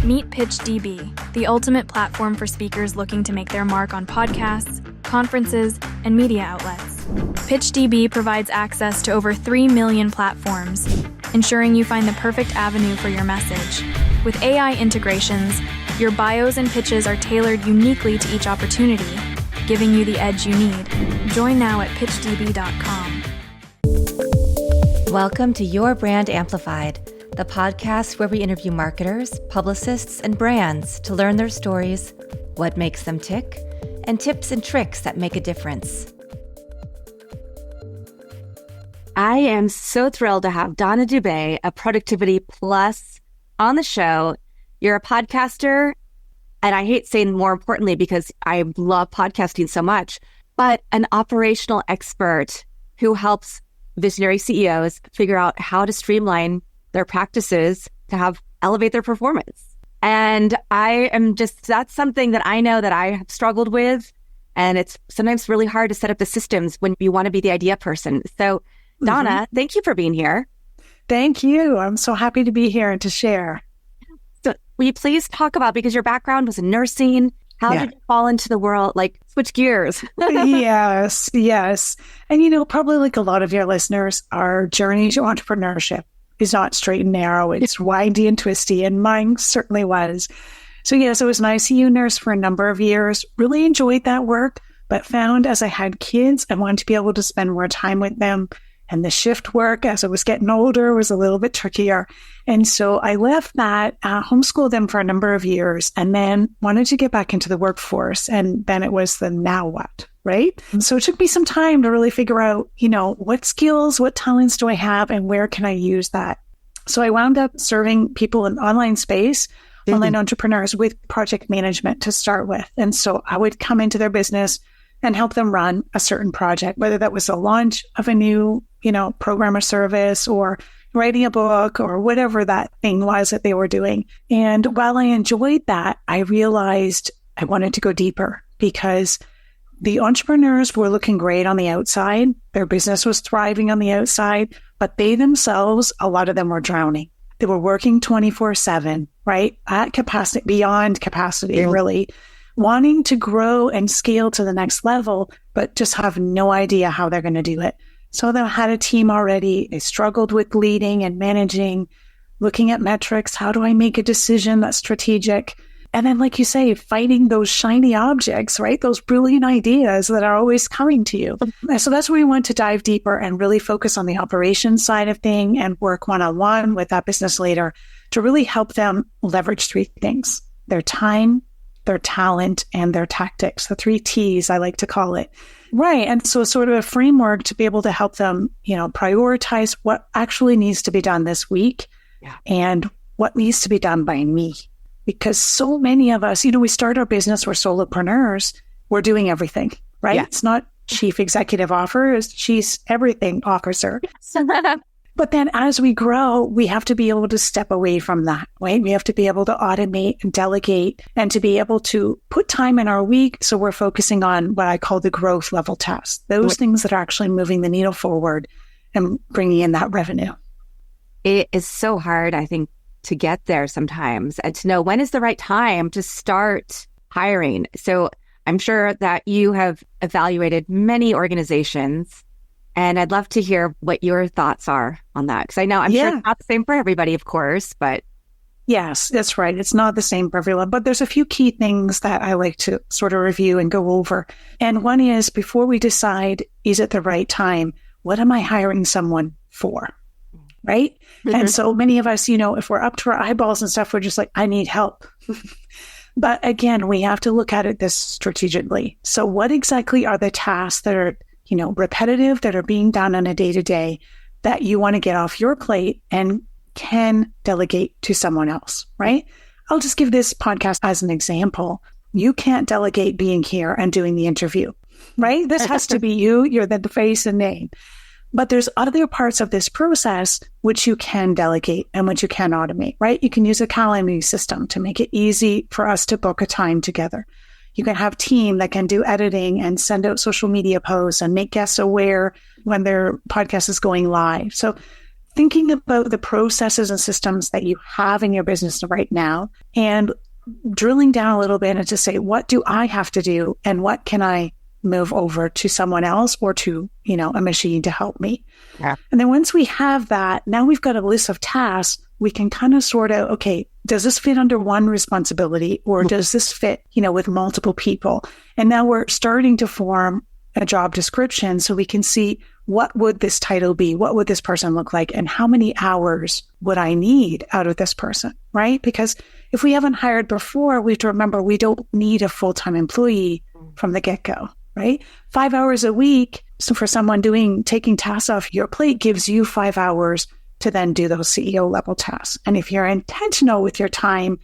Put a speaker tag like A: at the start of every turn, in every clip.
A: Meet PitchDB, the ultimate platform for speakers looking to make their mark on podcasts, conferences, and media outlets. PitchDB provides access to over 3 million platforms, ensuring you find the perfect avenue for your message. With AI integrations, your bios and pitches are tailored uniquely to each opportunity, giving you the edge you need. Join now at pitchdb.com.
B: Welcome to Your Brand Amplified, the podcast where we interview marketers, publicists, and brands to learn their stories, what makes them tick, and tips and tricks that make a difference.
C: I am so thrilled to have Donna Dube, a Productivity Plus, on the show. You're a podcaster, and I hate saying more importantly because I love podcasting so much, but an operational expert who helps visionary CEOs figure out how to streamline their practices to elevate their performance. And that's something that I know that I have struggled with. And it's sometimes really hard to set up the systems when you want to be the idea person. So Donna, thank you for being here.
D: Thank you. I'm so happy to be here and to share.
C: So will you please talk about, because your background was in nursing, how did you fall into the world, switch gears?
D: Yes. And probably like a lot of your listeners, our journey to entrepreneurship is not straight and narrow. It's windy and twisty, and mine certainly was. So yes, I was an ICU nurse for a number of years, really enjoyed that work, but found as I had kids, I wanted to be able to spend more time with them. And the shift work as I was getting older was a little bit trickier. And so I left that, homeschooled them for a number of years, and then wanted to get back into the workforce. And then it was the now what, right? And so it took me some time to really figure out, what skills, what talents do I have, and where can I use that? So I wound up serving people in online space, online entrepreneurs, with project management to start with. And so I would come into their business and help them run a certain project, whether that was the launch of a new, program or service, or writing a book, or whatever that thing was that they were doing. And while I enjoyed that, I realized I wanted to go deeper, because the entrepreneurs were looking great on the outside. Their business was thriving on the outside, but they themselves, a lot of them were drowning. They were working 24/7, right? At capacity, beyond capacity, really, wanting to grow and scale to the next level, but just have no idea how they're going to do it. So they had a team already. They struggled with leading and managing, looking at metrics. How do I make a decision that's strategic? And then, like you say, fighting those shiny objects, right? Those brilliant ideas that are always coming to you. And so that's where we want to dive deeper and really focus on the operations side of thing and work one-on-one with that business leader to really help them leverage three things: their time, their talent, and their tactics, the 3 T's, I like to call it. Right. And so sort of a framework to be able to help them, prioritize what actually needs to be done this week and what needs to be done by me. Because so many of us, we start our business, we're solopreneurs, we're doing everything, right? Yeah. It's not chief executive officer, it's chief everything officer. But then as we grow, we have to be able to step away from that, right? We have to be able to automate and delegate, and to be able to put time in our week. So we're focusing on what I call the growth level tasks, those things that are actually moving the needle forward and bringing in that revenue.
C: It is so hard, I think, to get there sometimes, and to know when is the right time to start hiring. So I'm sure that you have evaluated many organizations, and I'd love to hear what your thoughts are on that. Because I'm sure it's not the same for everybody, of course, but.
D: Yes, that's right. It's not the same for everyone, but there's a few key things that I like to sort of review and go over. And one is, before we decide, is it the right time? What am I hiring someone for? Right? And so many of us, if we're up to our eyeballs and stuff, we're just like, I need help. But again, we have to look at it this strategically. So what exactly are the tasks that are repetitive, that are being done on a day-to-day, that you want to get off your plate and can delegate to someone else, right? I'll just give this podcast as an example. You can't delegate being here and doing the interview, right? This has to be you. You're the face and name. But there's other parts of this process which you can delegate and which you can automate, right? You can use a calendaring system to make it easy for us to book a time together. You can have a team that can do editing and send out social media posts and make guests aware when their podcast is going live. So thinking about the processes and systems that you have in your business right now and drilling down a little bit and to say, what do I have to do and what can I move over to someone else or to, a machine to help me?
C: Yeah.
D: And then once we have that, now we've got a list of tasks. We can kind of sort out, okay, does this fit under one responsibility or does this fit, with multiple people? And now we're starting to form a job description so we can see what would this title be? What would this person look like? And how many hours would I need out of this person, right? Because if we haven't hired before, we have to remember we don't need a full-time employee from the get-go, right? 5 hours a week. So for someone taking tasks off your plate gives you 5 hours to then do those CEO level tasks. And if you're intentional with your time,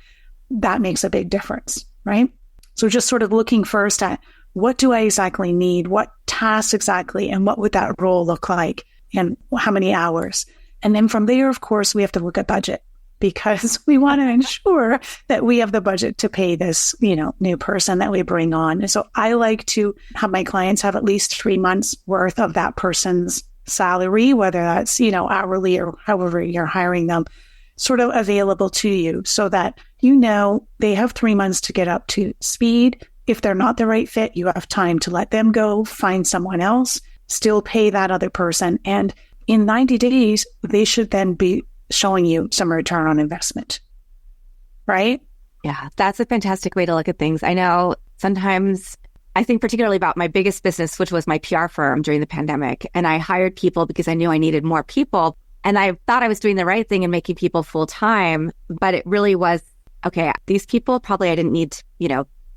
D: that makes a big difference, right? So just sort of looking first at what do I exactly need? What tasks exactly? And what would that role look like? And how many hours? And then from there, of course, we have to look at budget because we want to ensure that we have the budget to pay this, new person that we bring on. And so I like to have my clients have at least 3 months worth of that person's salary, whether that's, hourly or however you're hiring them, sort of available to you so that, they have 3 months to get up to speed. If they're not the right fit, you have time to let them go, find someone else, still pay that other person. And in 90 days, they should then be showing you some return on investment, right?
C: Yeah, that's a fantastic way to look at things. I know sometimes I think particularly about my biggest business, which was my PR firm during the pandemic. And I hired people because I knew I needed more people. And I thought I was doing the right thing and making people full time. But it really was, okay, these people probably I didn't need,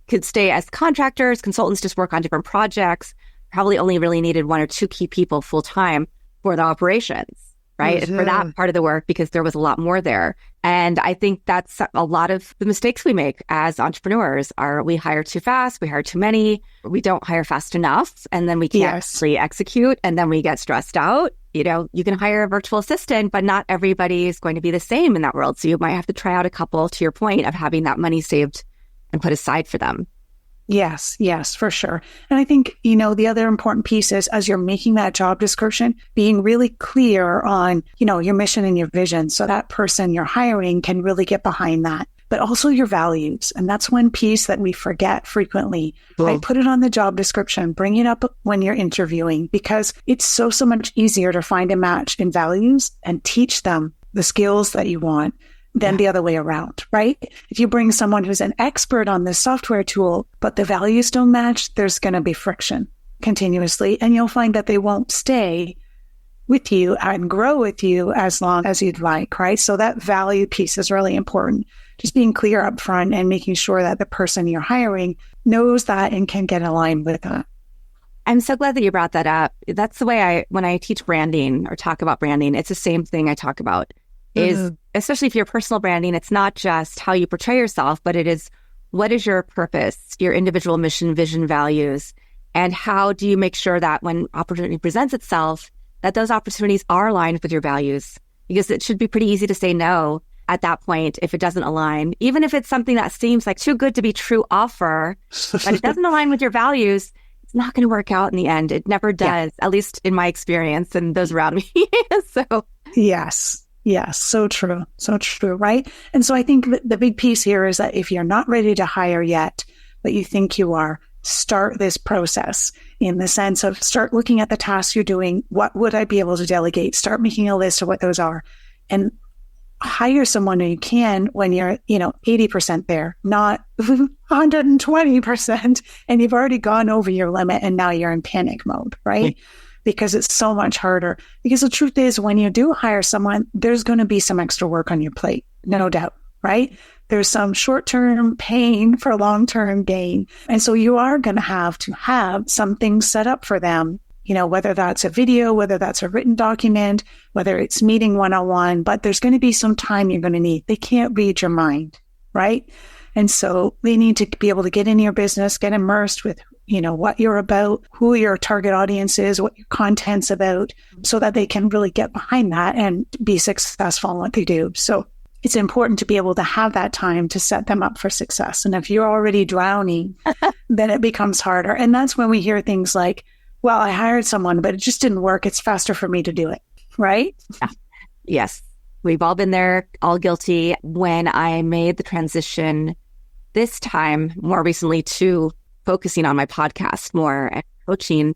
C: could stay as contractors, consultants, just work on different projects. Probably only really needed 1 or 2 key people full time for the operations, right?
D: Mm-hmm.
C: For that part of the work, because there was a lot more there. And I think that's a lot of the mistakes we make as entrepreneurs are we hire too fast, we hire too many, we don't hire fast enough, and then we can't actually execute, and then we get stressed out. You can hire a virtual assistant, but not everybody is going to be the same in that world. So you might have to try out a couple, to your point, of having that money saved and put aside for them.
D: Yes, for sure. And I think, the other important piece is as you're making that job description, being really clear on, your mission and your vision. So that person you're hiring can really get behind that, but also your values. And that's one piece that we forget frequently. I put it on the job description, bring it up when you're interviewing, because it's so much easier to find a match in values and teach them the skills that you want than the other way around, right? If you bring someone who's an expert on this software tool, but the values don't match, there's going to be friction continuously, and you'll find that they won't stay with you and grow with you as long as you'd like, right? So that value piece is really important. Just being clear up front and making sure that the person you're hiring knows that and can get aligned with that.
C: I'm so glad that you brought that up. That's the way when I teach branding or talk about branding, it's the same thing I talk about. Is especially if you're personal branding, it's not just how you portray yourself, but it is what is your purpose, your individual mission, vision, values, and how do you make sure that when opportunity presents itself, that those opportunities are aligned with your values? Because it should be pretty easy to say no at that point if it doesn't align, even if it's something that seems like too good to be true offer, but it doesn't align with your values. It's not going to work out in the end. It never does, at least in my experience and those around me. So
D: yes, so true, right? And so I think the big piece here is that if you're not ready to hire yet, but you think you are, start this process in the sense of start looking at the tasks you're doing. What would I be able to delegate? Start making a list of what those are and hire someone who you can when you're, 80% there, not 120%, and you've already gone over your limit and now you're in panic mode, right? Because it's so much harder. Because the truth is, when you do hire someone, there's going to be some extra work on your plate, no doubt, right? There's some short-term pain for long-term gain. And so you are going to have some things set up for them, whether that's a video, whether that's a written document, whether it's meeting one-on-one, but there's going to be some time you're going to need. They can't read your mind, right? And so they need to be able to get in your business, get immersed with what you're about, who your target audience is, what your content's about, so that they can really get behind that and be successful in what they do. So it's important to be able to have that time to set them up for success. And if you're already drowning, then it becomes harder. And that's when we hear things like, well, I hired someone, but it just didn't work. It's faster for me to do it. Right?
C: Yes. We've all been there, all guilty. When I made the transition this time, more recently, to focusing on my podcast more and coaching,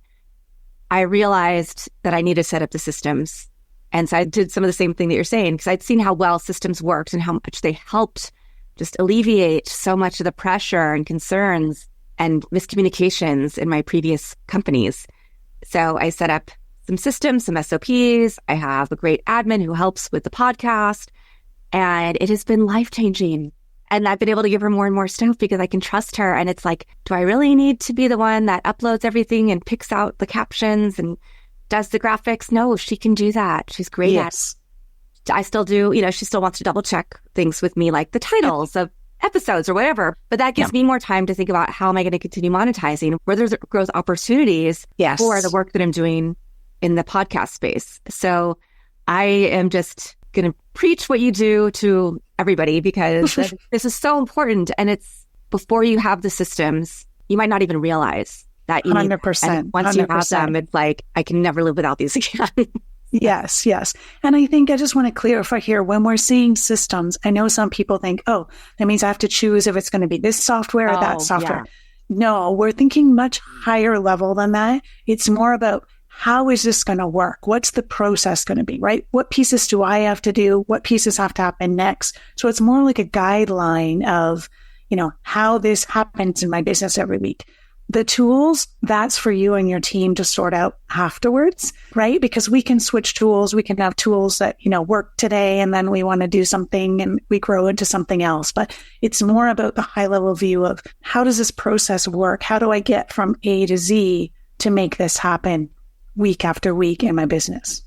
C: I realized that I needed to set up the systems. And so I did some of the same thing that you're saying, because I'd seen how well systems worked and how much they helped just alleviate so much of the pressure and concerns and miscommunications in my previous companies. So I set up some systems, some SOPs. I have a great admin who helps with the podcast, and it has been life-changing. And I've been able to give her more and more stuff because I can trust her. And it's like, do I really need to be the one that uploads everything and picks out the captions and does the graphics? No, she can do that. She's great at it. I still do, she still wants to double check things with me, like the titles of episodes or whatever. But that gives me more time to think about how am I going to continue monetizing, where there's growth opportunities for the work that I'm doing in the podcast space. So I am just going to preach what you do to everybody, because this is so important. And it's before you have the systems, you might not even realize that you
D: 100%.
C: Need, and once 100%. You have them, it's like, I can never live without these again.
D: Yes. And I think I just want to clarify here, when we're seeing systems, I know some people think, oh, that means I have to choose if it's going to be this software or that software. Yeah. No, we're thinking much higher level than that. It's more about, how is this going to work? What's the process going to be, right? What pieces do I have to do? What pieces have to happen next? So it's more like a guideline of, how this happens in my business every week. The tools, that's for you and your team to sort out afterwards, right? Because we can switch tools. We can have tools that, work today, and then we want to do something and we grow into something else. But it's more about the high level view of, how does this process work? How do I get from A to Z to make this happen week after week in my business?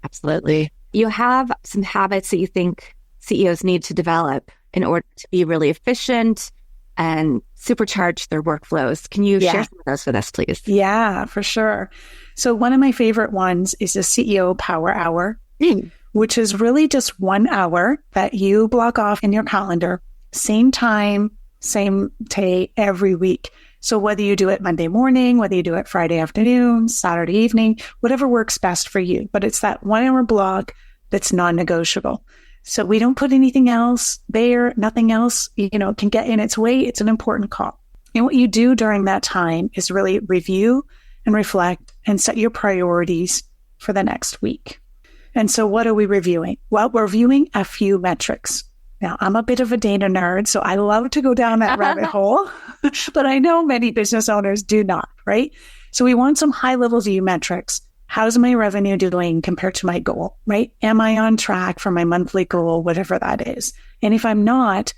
C: Absolutely. You have some habits that you think CEOs need to develop in order to be really efficient and supercharge their workflows. Can you share some of those with us, please?
D: Yeah, for sure. So one of my favorite ones is the CEO Power Hour, which is really just 1 hour that you block off in your calendar, same time, same day, every week. So whether you do it Monday morning, whether you do it Friday afternoon, Saturday evening, whatever works best for you. But it's that 1 hour block that's non-negotiable. So we don't put anything else there, nothing else, can get in its way. It's an important call. And what you do during that time is really review and reflect and set your priorities for the next week. And so what are we reviewing? Well, we're reviewing a few metrics. Now, I'm a bit of a data nerd, so I love to go down that rabbit hole, but I know many business owners do not, right? So we want some high-level view metrics. How's my revenue doing compared to my goal, right? Am I on track for my monthly goal, whatever that is? And if I'm not,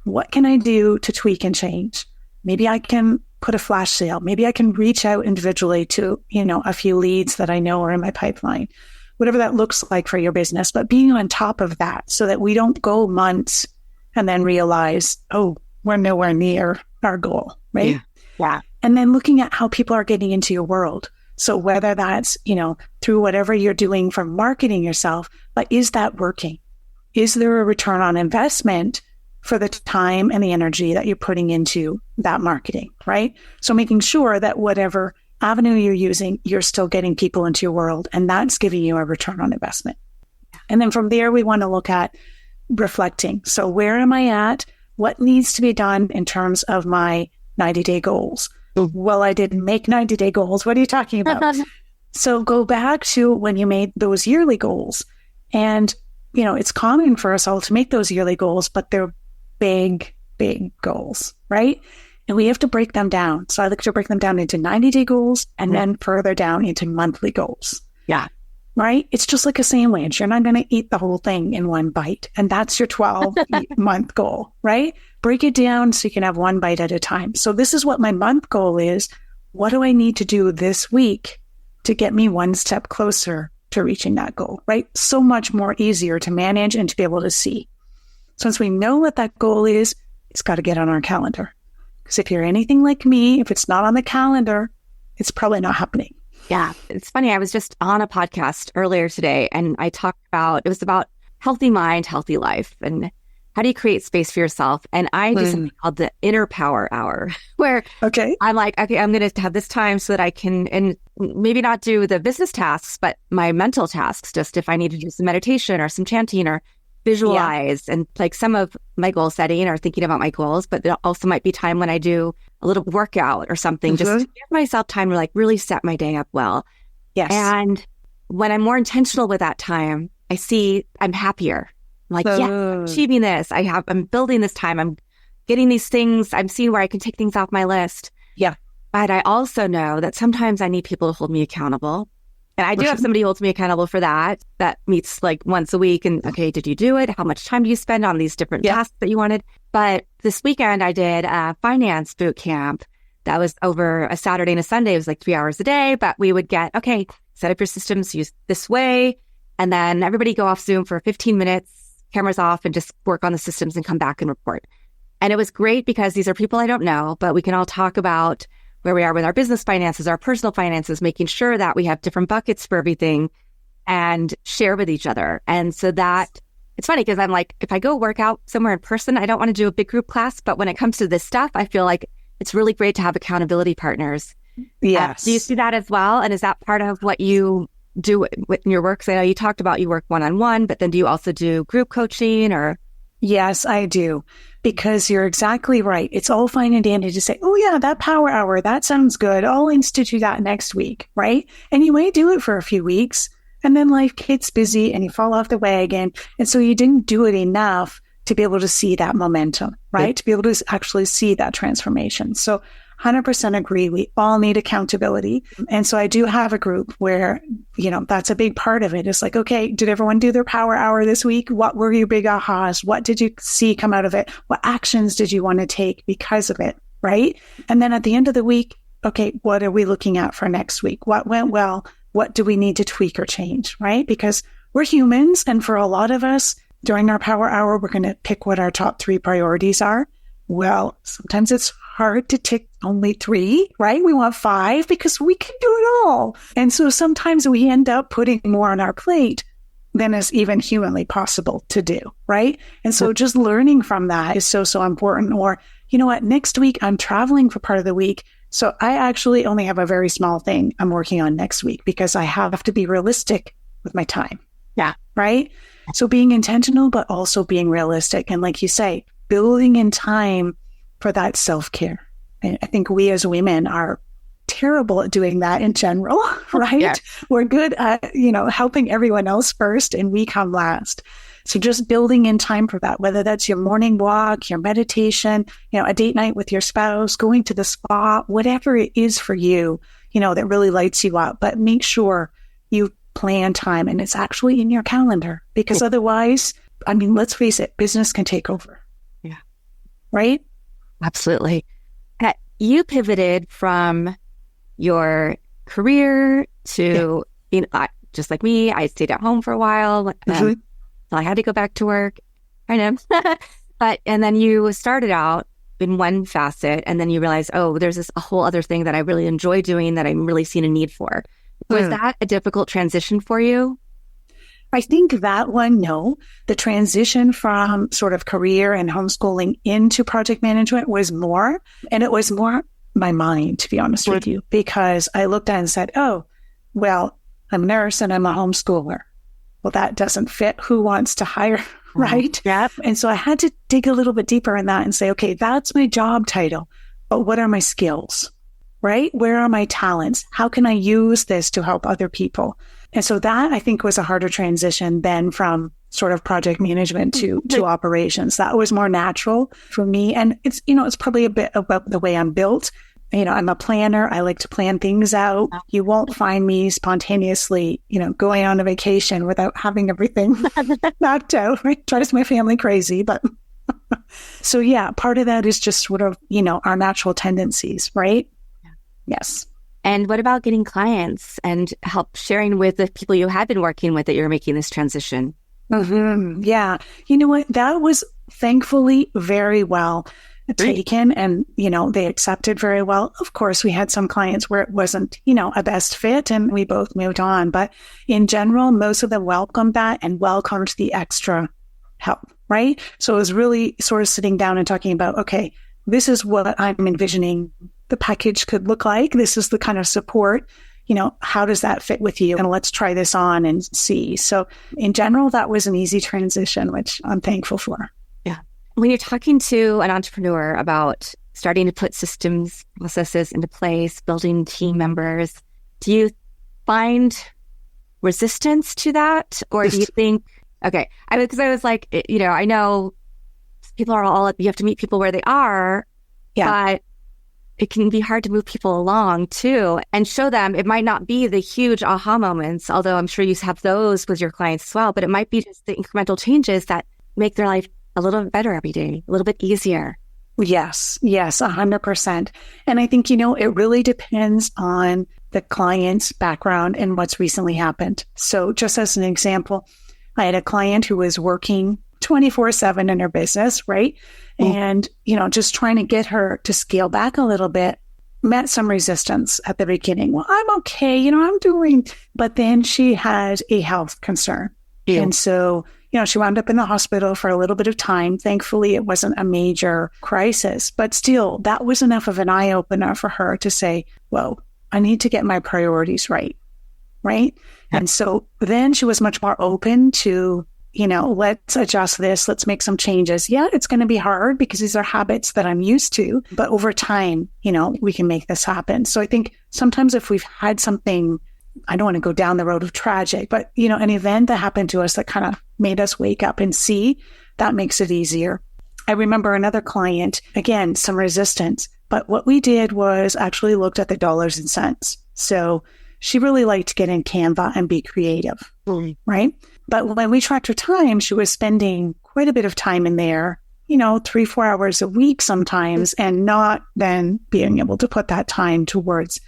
D: what can I do to tweak and change? Maybe I can put a flash sale. Maybe I can reach out individually to, a few leads that I know are in my pipeline, whatever that looks like for your business, but being on top of that so that we don't go months and then realize, oh, we're nowhere near our goal, right?
C: Yeah.
D: And then looking at how people are getting into your world. So whether that's, through whatever you're doing for marketing yourself, but is that working? Is there a return on investment for the time and the energy that you're putting into that marketing, right? So making sure that whatever avenue you're using, you're still getting people into your world, and that's giving you a return on investment. And then from there, we want to look at reflecting. So where am I at? What needs to be done in terms of my 90-day goals? Well, I didn't make 90-day goals. What are you talking about? So go back to when you made those yearly goals. And, it's common for us all to make those yearly goals, but they're big, big goals, right? And we have to break them down. So I like to break them down into 90-day goals and then further down into monthly goals.
C: Yeah.
D: Right? It's just like a sandwich. You're not going to eat the whole thing in one bite. And that's your 12-month goal, right? Break it down so you can have one bite at a time. So this is what my month goal is. What do I need to do this week to get me one step closer to reaching that goal, right? So much more easier to manage and to be able to see. Since we know what that goal is, it's got to get on our calendar. Because if you're anything like me, if it's not on the calendar, it's probably not happening.
C: Yeah. It's funny. I was just on a podcast earlier today and I talked about, it was about healthy mind, healthy life. And how do you create space for yourself? And I do something called the inner power hour, where I'm like, okay, I'm going to have this time so that I can, and maybe not do the business tasks, but my mental tasks, just if I need to do some meditation or some chanting or visualize and like some of my goal setting or thinking about my goals, but there also might be time when I do a little workout or something, just to give myself time to like really set my day up well.
D: Yes.
C: And when I'm more intentional with that time, I see I'm happier. I'm like, I'm achieving this. I'm building this time. I'm getting these things. I'm seeing where I can take things off my list.
D: Yeah.
C: But I also know that sometimes I need people to hold me accountable. And I do have somebody who holds me accountable for that. That meets like once a week. And okay, did you do it? How much time do you spend on these different tasks that you wanted? But this weekend I did a finance boot camp that was over a Saturday and a Sunday. It was like 3 hours a day, but we would get, okay, set up your systems, use this way. And then everybody go off Zoom for 15 minutes, cameras off, and just work on the systems and come back and report. And it was great because these are people I don't know, but we can all talk about where we are with our business finances, our personal finances, making sure that we have different buckets for everything and share with each other. And so that it's funny because I'm like, if I go work out somewhere in person, I don't want to do a big group class. But when it comes to this stuff, I feel like it's really great to have accountability partners.
D: Yes.
C: Do you see that as well? And is that part of what you do in your work? So I know you talked about you work one-on-one, but then do you also do group coaching or?
D: Yes, I do. Because you're exactly right. It's all fine and dandy to say, oh yeah, that power hour, that sounds good. I'll institute that next week, right? And you might do it for a few weeks and then life gets busy and you fall off the wagon. And so you didn't do it enough to be able to see that momentum, right?
C: Yep.
D: To be able to actually see that transformation. So 100% agree. We all need accountability. And so I do have a group where, that's a big part of it. It's like, okay, did everyone do their power hour this week? What were your big ahas? What did you see come out of it? What actions did you want to take because of it? Right. And then at the end of the week, okay, what are we looking at for next week? What went well? What do we need to tweak or change? Right. Because we're humans. And for a lot of us during our power hour, we're going to pick what our top 3 priorities are. Well, sometimes it's hard to tick only 3, right? We want 5 because we can do it all. And so sometimes we end up putting more on our plate than is even humanly possible to do, right? And so just learning from that is so important. Or, you know what, next week I'm traveling for part of the week. So I actually only have a very small thing I'm working on next week because I have to be realistic with my time.
C: Yeah.
D: Right? So being intentional, but also being realistic. And like you say, building in time for that self-care. And I think we as women are terrible at doing that in general, right? Yeah. We're good at, helping everyone else first and we come last. So just building in time for that, whether that's your morning walk, your meditation, a date night with your spouse, going to the spa, whatever it is for you, that really lights you up. But make sure you plan time and it's actually in your calendar because otherwise, let's face it, business can take over.
C: Yeah.
D: Right?
C: Absolutely. You pivoted from your career to, just like me, I stayed at home for a while. So I had to go back to work. I know. And then you started out in one facet and then you realized, oh, there's a whole other thing that I really enjoy doing that I'm really seeing a need for. Was that a difficult transition for you?
D: I think that one, no. The transition from sort of career and homeschooling into project management was more, and it was more my mind, to be honest with you, because I looked at it and said, oh, well, I'm a nurse and I'm a homeschooler. Well, that doesn't fit. Who wants to hire, right?
C: Yep.
D: And so I had to dig a little bit deeper in that and say, okay, that's my job title, but what are my skills, right? Where are my talents? How can I use this to help other people? And so that I think was a harder transition than from sort of project management to operations. That was more natural for me. And it's, it's probably a bit about the way I'm built. I'm a planner. I like to plan things out. You won't find me spontaneously, going on a vacation without having everything mapped out, right? Drives my family crazy. But so yeah, part of that is just sort of, our natural tendencies, right?
C: Yeah.
D: Yes.
C: And what about getting clients and help sharing with the people you had been working with that you're making this transition?
D: Mm-hmm. Yeah. You know what? That was thankfully very well taken and, they accepted very well. Of course, we had some clients where it wasn't, a best fit and we both moved on. But in general, most of them welcomed that and welcomed the extra help, right? So it was really sort of sitting down and talking about, okay, this is what I'm envisioning the package could look like. This is the kind of support, how does that fit with you? And let's try this on and see. So in general, that was an easy transition, which I'm thankful for.
C: Yeah. When you're talking to an entrepreneur about starting to put systems, processes into place, building team members, do you find resistance to that? Or do you think, okay, because I was like, I know people are all, you have to meet people where they are, but it can be hard to move people along too and show them. It might not be the huge aha moments, although I'm sure you have those with your clients as well, but it might be just the incremental changes that make their life a little bit better every day, a little bit easier.
D: Yes, 100%. And I think, it really depends on the client's background and what's recently happened. So just as an example, I had a client who was working 24/7 in her business, right? And, just trying to get her to scale back a little bit, met some resistance at the beginning. Well, I'm okay, I'm doing, but then she had a health concern. Yeah. And so, she wound up in the hospital for a little bit of time. Thankfully, it wasn't a major crisis, but still, that was enough of an eye opener for her to say, whoa, I need to get my priorities right. Right. Yeah. And so then she was much more open to, let's adjust this. Let's make some changes. Yeah, it's going to be hard because these are habits that I'm used to, but over time, we can make this happen. So I think sometimes if we've had something, I don't want to go down the road of tragic, but, an event that happened to us that kind of made us wake up and see, that makes it easier. I remember another client, again, some resistance, but what we did was actually looked at the dollars and cents. So she really liked to get in Canva and be creative, right? But when we tracked her time, she was spending quite a bit of time in there, 3-4 hours a week sometimes, and not then being able to put that time towards,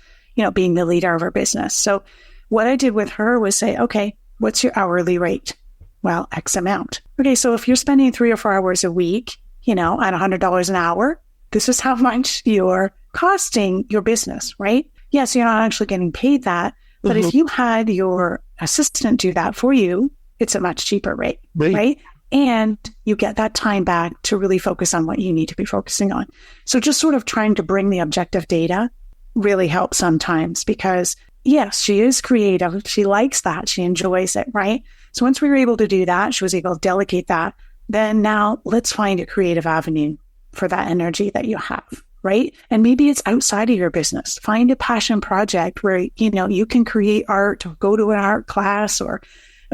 D: being the leader of her business. So what I did with her was say, okay, what's your hourly rate? Well, X amount. Okay, so if you're spending 3 or 4 hours a week, at $100 an hour, this is how much you're costing your business, right? Yes, you're not actually getting paid that, but if you had your assistant do that for you, it's a much cheaper rate, right? And you get that time back to really focus on what you need to be focusing on. So just sort of trying to bring the objective data really helps sometimes because, yes, she is creative. She likes that. She enjoys it, right? So once we were able to do that, she was able to delegate that. Then now let's find a creative avenue for that energy that you have, right? And maybe it's outside of your business. Find a passion project where, you can create art or go to an art class or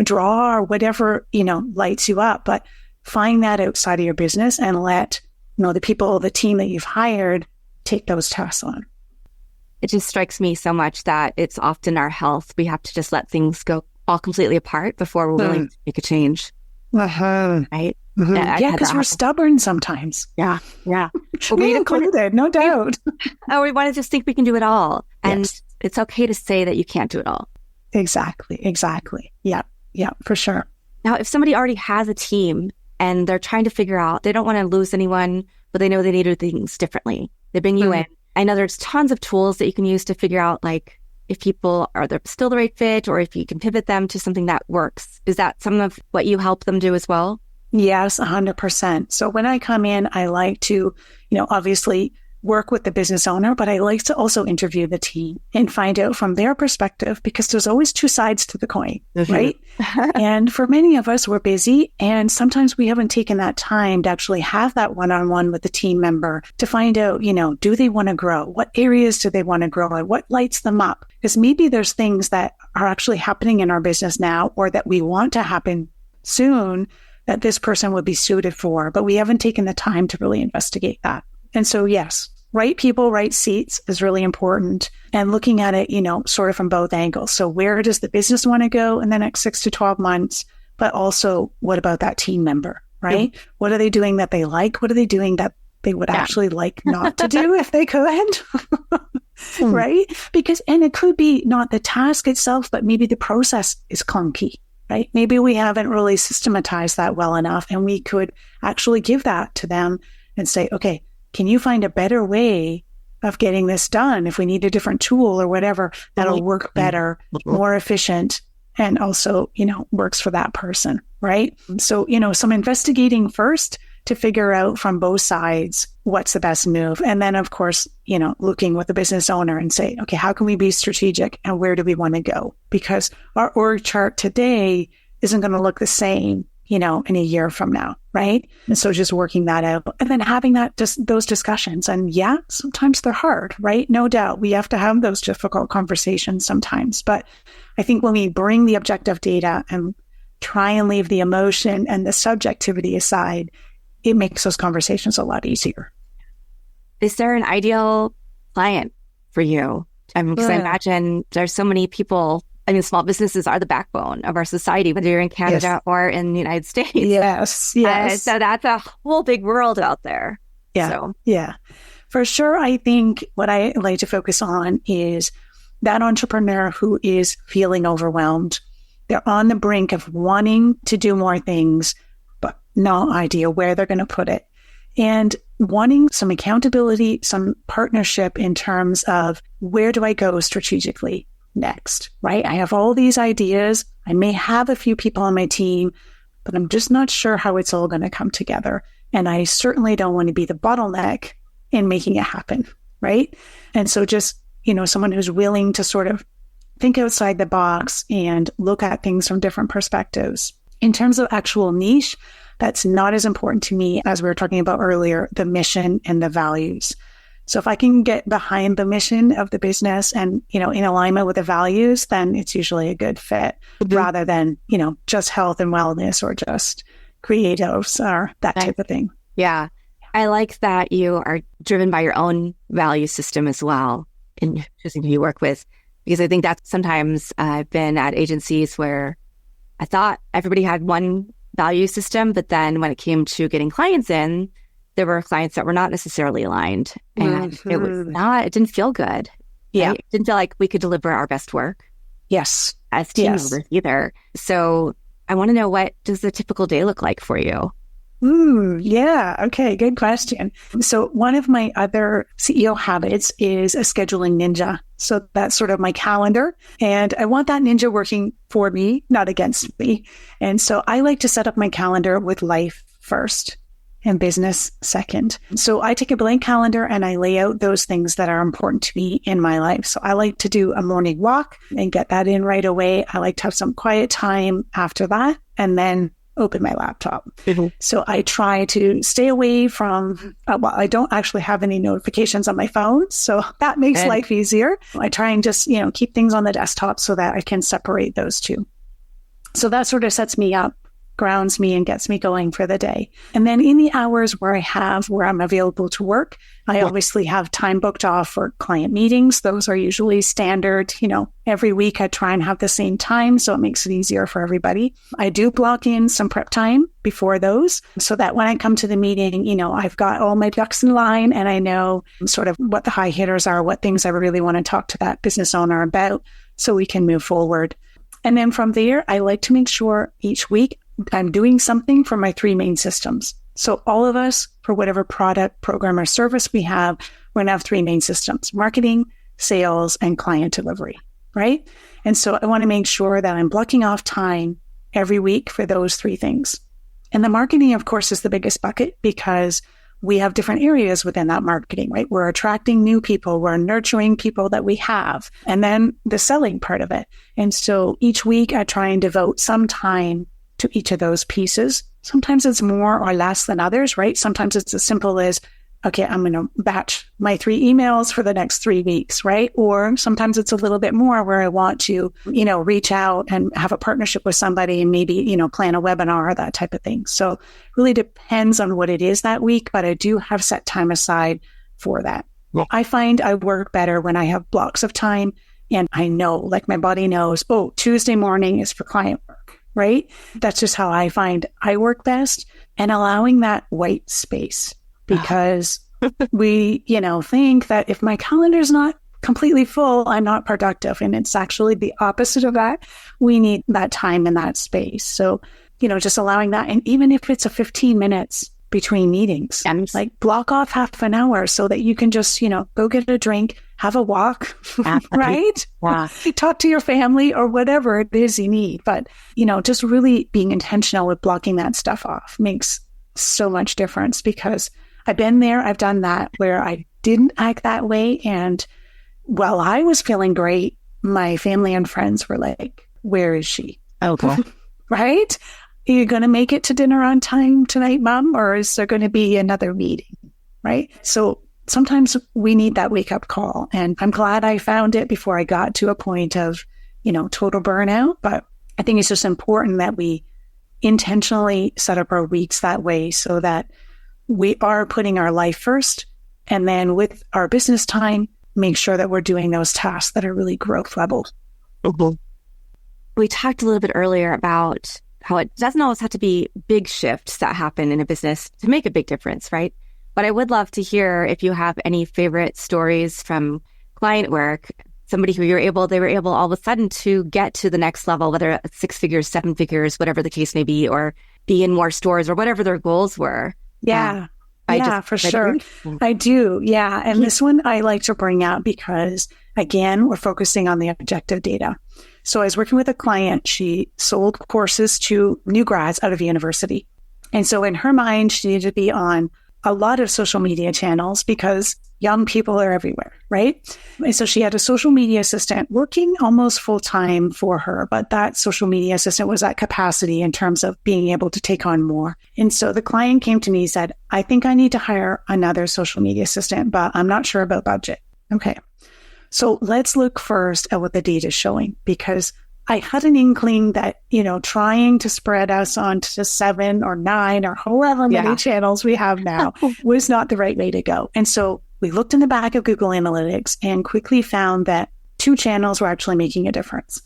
D: draw or whatever, lights you up. But find that outside of your business and let, the people, the team that you've hired take those tasks on.
C: It just strikes me so much that it's often our health. We have to just let things go all completely apart before we're willing to make a change. Right?
D: Yeah, because we're stubborn sometimes.
C: Yeah.
D: Well, me included, no doubt.
C: We want to just think we can do it all. And it's okay to say that you can't do it all.
D: Exactly. Yeah, for sure.
C: Now, if somebody already has a team and they're trying to figure out, they don't want to lose anyone, but they know they need to do things differently. They bring you in. I know there's tons of tools that you can use to figure out, like, if people are still the right fit or if you can pivot them to something that works. Is that some of what you help them do as well?
D: Yes, 100%. So when I come in, I like to, obviously work with the business owner, but I like to also interview the team and find out from their perspective, because there's always two sides to the coin, right? And for many of us, we're busy, and sometimes we haven't taken that time to actually have that one-on-one with the team member to find out, do they want to grow? What areas do they want to grow in? What lights them up? Because maybe there's things that are actually happening in our business now or that we want to happen soon that this person would be suited for, but we haven't taken the time to really investigate that. And so, yes, right people, right seats is really important. And looking at it, sort of from both angles. So where does the business want to go in the next 6 to 12 months? But also, what about that team member, right? Yep. What are they doing that they like? What are they doing that they would actually like not to do if they could? Right? And it could be not the task itself, but maybe the process is clunky. Right? Maybe we haven't really systematized that well enough, and we could actually give that to them and say, okay, can you find a better way of getting this done? If we need a different tool or whatever, that'll work better, more efficient, and also, works for that person, right? So, some investigating first to figure out from both sides what's the best move. And then, of course, looking with the business owner and say, okay, how can we be strategic and where do we want to go? Because our org chart today isn't going to look the same, in a year from now, right? And so just working that out and then having those discussions. And yeah, sometimes they're hard, right? No doubt we have to have those difficult conversations sometimes. But I think when we bring the objective data and try and leave the emotion and the subjectivity aside, it makes those conversations a lot easier.
C: Is there an ideal client for you? Because I imagine there's so many people. Small businesses are the backbone of our society, whether you're in Canada or in the United States.
D: Yes.
C: So that's a whole big world out there.
D: Yeah. For sure, I think what I like to focus on is that entrepreneur who is feeling overwhelmed. They're on the brink of wanting to do more things, but no idea where they're going to put it. And wanting some accountability, some partnership in terms of where do I go strategically next, right? I have all these ideas. I may have a few people on my team, but I'm just not sure how it's all going to come together. And I certainly don't want to be the bottleneck in making it happen, right? And so just, someone who's willing to sort of think outside the box and look at things from different perspectives. In terms of actual niche, that's not as important to me as we were talking about earlier, the mission and the values. So if I can get behind the mission of the business and, in alignment with the values, then it's usually a good fit rather than, just health and wellness or just creatives or that type of thing.
C: Yeah. I like that you are driven by your own value system as well in choosing who you work with, because I think that sometimes I've been at agencies where I thought everybody had one value system, but then when it came to getting clients in, there were clients that were not necessarily aligned, and it didn't feel good.
D: Yeah.
C: Right? It didn't feel like we could deliver our best work.
D: Yes.
C: As team members either. So I want to know, what does the typical day look like for you?
D: Yeah. Okay. Good question. So one of my other CEO habits is a scheduling ninja. So that's sort of my calendar. And I want that ninja working for me, not against me. And so I like to set up my calendar with life first and business second. So I take a blank calendar and I lay out those things that are important to me in my life. So I like to do a morning walk and get that in right away. I like to have some quiet time after that and then open my laptop. So I try to stay away from, I don't actually have any notifications on my phone. So that makes life easier. I try and just, keep things on the desktop so that I can separate those two. So that sort of sets me up, grounds me, and gets me going for the day. And then in the hours where I'm available to work, I obviously have time booked off for client meetings. Those are usually standard, every week I try and have the same time. So it makes it easier for everybody. I do block in some prep time before those so that when I come to the meeting, I've got all my ducks in line and I know sort of what the high hitters are, what things I really want to talk to that business owner about so we can move forward. And then from there, I like to make sure each week I'm doing something for my three main systems. So all of us, for whatever product, program, or service we have, we're going to have three main systems: marketing, sales, and client delivery, right? And so I want to make sure that I'm blocking off time every week for those three things. And the marketing, of course, is the biggest bucket because we have different areas within that marketing, right? We're attracting new people. We're nurturing people that we have. And then the selling part of it. And so each week I try and devote some time to each of those pieces. Sometimes it's more or less than others, right? Sometimes it's as simple as, okay, I'm going to batch my 3 emails for the next 3 weeks, right? Or sometimes it's a little bit more where I want to, reach out and have a partnership with somebody and maybe, plan a webinar, that type of thing. So it really depends on what it is that week, but I do have set time aside for that. Well, I find I work better when I have blocks of time and I know, like my body knows, Tuesday morning is for client work, right? That's just how I find I work best, and allowing that white space, because we, think that if my calendar's not completely full, I'm not productive. And it's actually the opposite of that. We need that time and that space. So, just allowing that. And even if it's a 15 minutes between meetings, like block off half an hour so that you can just, go get a drink, have a walk, right?
C: Yeah.
D: Talk to your family or whatever it is you need. But, just really being intentional with blocking that stuff off makes so much difference, because I've been there, I've done that, where I didn't act that way. And while I was feeling great, my family and friends were like, where is she?
C: Okay.
D: Right? Are you going to make it to dinner on time tonight, Mom? Or is there going to be another meeting? Right? So sometimes we need that wake up call. And I'm glad I found it before I got to a point of, total burnout. But I think it's just important that we intentionally set up our weeks that way, so that we are putting our life first. And then with our business time, make sure that we're doing those tasks that are really growth level.
C: Mm-hmm. We talked a little bit earlier about how it doesn't always have to be big shifts that happen in a business to make a big difference, right? But I would love to hear if you have any favorite stories from client work, somebody who they were able all of a sudden to get to the next level, whether it's 6 figures, 7 figures, whatever the case may be, or be in more stores or whatever their goals were.
D: Yeah. For sure. I do. Yeah. And this one I like to bring out because, again, we're focusing on the objective data. So I was working with a client. She sold courses to new grads out of university. And so in her mind, she needed to be on a lot of social media channels because young people are everywhere, right? And so she had a social media assistant working almost full time for her, but that social media assistant was at capacity in terms of being able to take on more. And so the client came to me and said, I think I need to hire another social media assistant, but I'm not sure about budget. Okay. So let's look first at what the data is showing, because I had an inkling that, trying to spread us onto 7 or 9 or however many channels we have now was not the right way to go. And so we looked in the back of Google Analytics and quickly found that 2 channels were actually making a difference.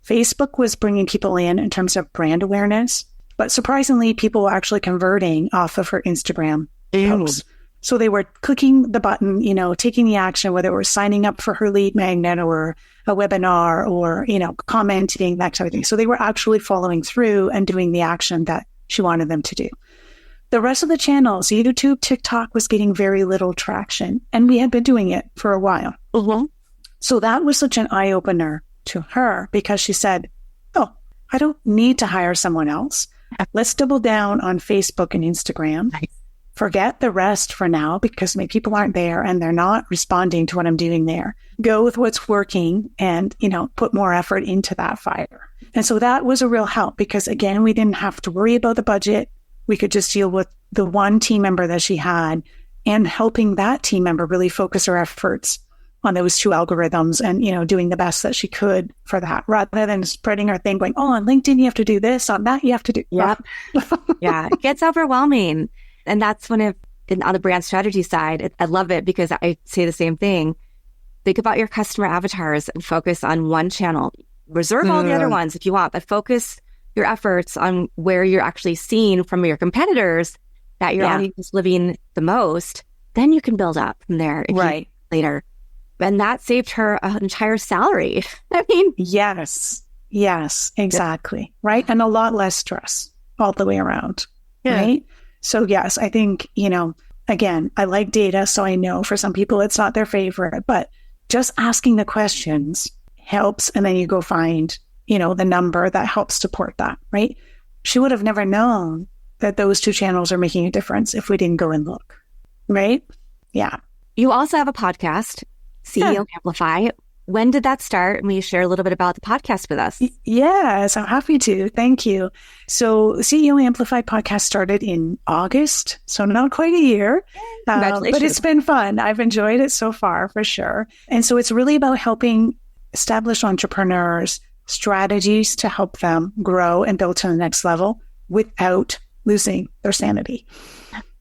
D: Facebook was bringing people in terms of brand awareness, but surprisingly, people were actually converting off of her Instagram posts. So they were clicking the button, taking the action, whether it was signing up for her lead magnet or a webinar or, commenting, that type of thing. So they were actually following through and doing the action that she wanted them to do. The rest of the channels, YouTube, TikTok, was getting very little traction. And we had been doing it for a while. Mm-hmm. So that was such an eye-opener to her, because she said, oh, I don't need to hire someone else. Let's double down on Facebook and Instagram. Nice. Forget the rest for now, because my people aren't there and they're not responding to what I'm doing there. Go with what's working and, put more effort into that fire. And so that was a real help, because again, we didn't have to worry about the budget. We could just deal with the one team member that she had and helping that team member really focus her efforts on those 2 algorithms and, doing the best that she could for that, rather than spreading her thing going, oh, on LinkedIn, you have to do this, on that, you have to do.
C: Yep. Yeah. It gets overwhelming. And that's on the brand strategy side, I love it, because I say the same thing. Think about your customer avatars and focus on one channel. Reserve all the other ones if you want, but focus your efforts on where you're actually seen from your competitors that your audience is living the most. Then you can build up from there later. And that saved her an entire salary. I mean,
D: yes, exactly. Right. And a lot less stress all the way around. Yeah. Right. So yes, I think, again, I like data. So I know for some people it's not their favorite, but just asking the questions helps. And then you go find, the number that helps support that, right? She would have never known that those 2 channels are making a difference if we didn't go and look, right? Yeah.
C: You also have a podcast, CEO Amplify. When did that start? And will you share a little bit about the podcast with us?
D: Yes, I'm happy to. Thank you. So CEO Amplify podcast started in August, so not quite a year.
C: Congratulations.
D: But it's been fun. I've enjoyed it so far, for sure. And so it's really about helping established entrepreneurs strategies to help them grow and build to the next level without losing their sanity.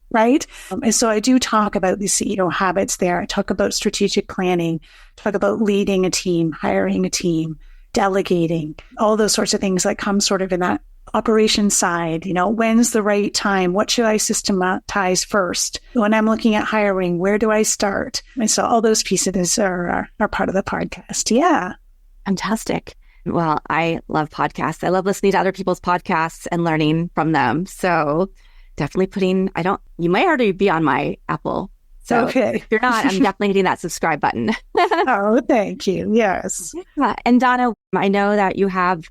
D: Right? And so I do talk about the CEO habits there. I talk about strategic planning, talk about leading a team, hiring a team, delegating, all those sorts of things that come sort of in that operation side. When's the right time? What should I systematize first? When I'm looking at hiring, where do I start? And so all those pieces are part of the podcast. Yeah.
C: Fantastic. Well, I love podcasts. I love listening to other people's podcasts and learning from them. So definitely you might already be on my Apple So
D: Okay.
C: if you're not, I'm definitely hitting that subscribe button.
D: Oh, thank you. Yes.
C: Yeah. And Donna, I know that you have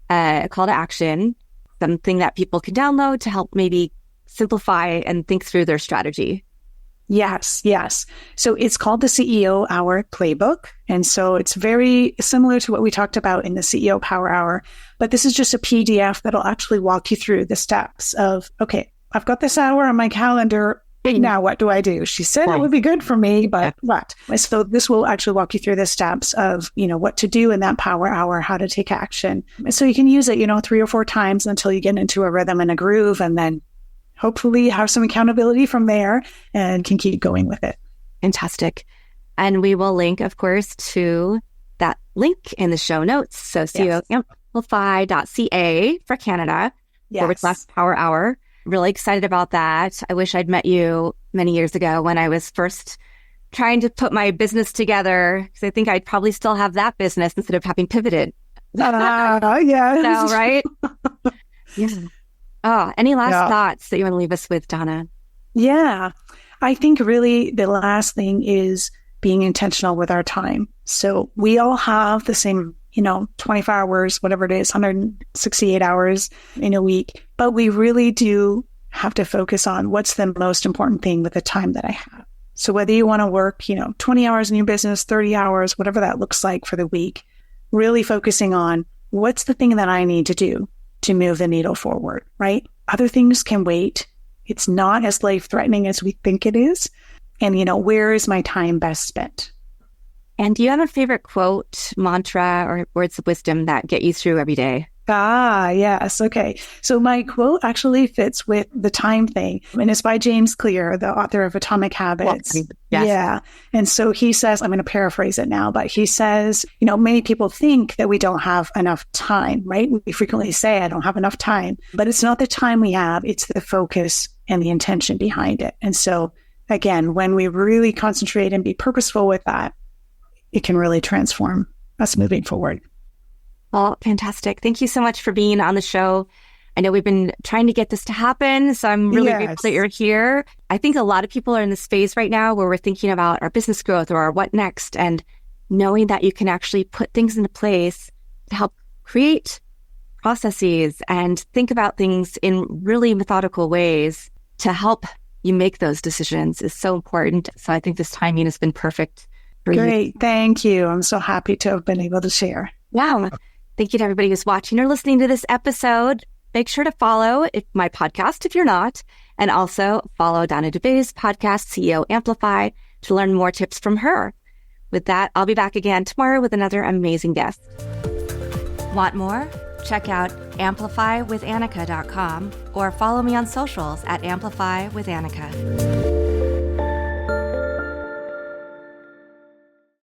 C: a call to action, something that people can download to help maybe simplify and think through their strategy.
D: Yes, yes. So it's called the CEO Hour Playbook. And so it's very similar to what we talked about in the CEO Power Hour, but this is just a PDF that'll actually walk you through the steps of, okay, I've got this hour on my calendar. Now what do I do? She said it would be good for me, but what? So this will actually walk you through the steps of, what to do in that power hour, how to take action. And so you can use it, 3 or 4 times until you get into a rhythm and a groove, and then hopefully have some accountability from there and can keep going with it.
C: Fantastic. And we will link, of course, to that link in the show notes. So coamplify.ca for Canada, /power hour. Really excited about that. I wish I'd met you many years ago when I was first trying to put my business together, because I think I'd probably still have that business instead of having pivoted.
D: Yes.
C: So, right? Yeah. Oh, any last thoughts that you want to leave us with, Donna?
D: Yeah. I think really the last thing is being intentional with our time. So we all have the same, 24 hours, whatever it is, 168 hours in a week, but we really do have to focus on what's the most important thing with the time that I have. So whether you want to work, 20 hours in your business, 30 hours, whatever that looks like for the week, really focusing on what's the thing that I need to do to move the needle forward, right? Other things can wait. It's not as life-threatening as we think it is. And, where is my time best spent?
C: And do you have a favorite quote, mantra, or words of wisdom that get you through every day?
D: Yes. Okay. So my quote actually fits with the time thing, and it's by James Clear, the author of Atomic Habits.
C: Yes.
D: Yeah. And so he says, I'm going to paraphrase it now, but he says, many people think that we don't have enough time, right? We frequently say, I don't have enough time, but it's not the time we have, it's the focus and the intention behind it. And so again, when we really concentrate and be purposeful with that, it can really transform us moving forward.
C: Well, fantastic. Thank you so much for being on the show. I know we've been trying to get this to happen, so I'm really grateful that you're here. I think a lot of people are in this phase right now where we're thinking about our business growth or our what next, and knowing that you can actually put things into place to help create processes and think about things in really methodical ways to help you make those decisions is so important. So I think this timing has been perfect.
D: Great. Thank you. I'm so happy to have been able to share.
C: Wow. Thank you to everybody who's watching or listening to this episode. Make sure to follow my podcast if you're not, and also follow Donna Dube's podcast, CEO Amplify, to learn more tips from her. With that, I'll be back again tomorrow with another amazing guest.
B: Want more? Check out amplifywithannika.com or follow me on socials at amplifywithannika.